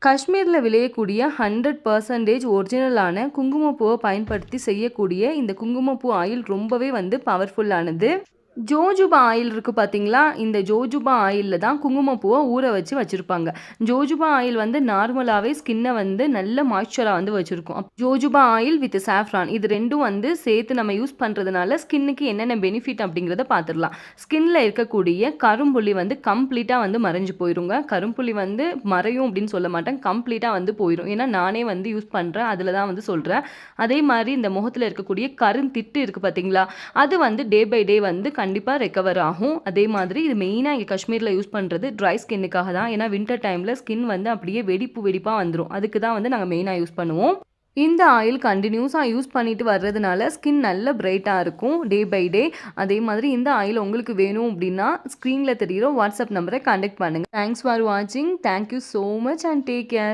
காஷ்மீரில் விளையக்கூடிய 100% ஒரிஜினலான குங்குமப்பூவை பயன்படுத்தி செய்யக்கூடிய இந்த குங்குமப்பூ ஆயில் ரொம்பவே பவர்ஃபுல்லானது. ஜோஜுபா ஆயில் இருக்குது பார்த்தீங்களா, இந்த ஜோஜுபா ஆயிலில் தான் குங்குமப்பூவை ஊற வச்சு வச்சுருப்பாங்க. ஜோஜுபா ஆயில் நார்மலாகவே ஸ்கின்னை நல்ல மாய்ஸ்சராக வச்சுருக்கும். ஜோஜுபா ஆயில் வித் சாஃப்ரான் இது ரெண்டும் சேர்த்து நம்ம யூஸ் பண்ணுறதுனால ஸ்கின்னுக்கு என்னென்ன பெனிஃபிட் அப்படிங்கிறத பார்த்துடலாம். ஸ்கின்னில் இருக்கக்கூடிய கரும்புள்ளி கம்ப்ளீட்டாக மறைஞ்சு போயிருங்க. கரும்புள்ளி மறையும் அப்படின்னு சொல்ல மாட்டேன், கம்ப்ளீட்டாக போயிடும். ஏன்னா நானே யூஸ் பண்ணுறேன், அதில் தான் சொல்கிறேன். அதே மாதிரி இந்த முகத்தில் இருக்கக்கூடிய கருந்திட்டு இருக்குது பார்த்தீங்களா, அது டே பை டே கண்டிப்பாக ரெக்கவர் ஆகும். அதே மாதிரி இது மெயினாக இங்கே காஷ்மீரில் யூஸ் பண்ணுறது ட்ரை ஸ்கின்னுக்காக தான். ஏன்னா வின்டர் டைமில் ஸ்கின் அப்படியே வெடிப்பாக வந்துடும். அதுக்கு தான் நாங்கள் மெயினாக யூஸ் பண்ணுவோம். இந்த ஆயில் கண்டினியூஸாக யூஸ் பண்ணிட்டு வர்றதுனால ஸ்கின் நல்ல பிரைட்டாக இருக்கும் டே பை டே. அதே மாதிரி இந்த ஆயில் உங்களுக்கு வேணும் அப்படின்னா ஸ்க்ரீனில் தெரிகிற வாட்ஸ்அப் நம்பரை கான்டாக்ட் பண்ணுங்கள். தேங்க்ஸ் ஃபார் வாட்சிங். Thank you so much and take care.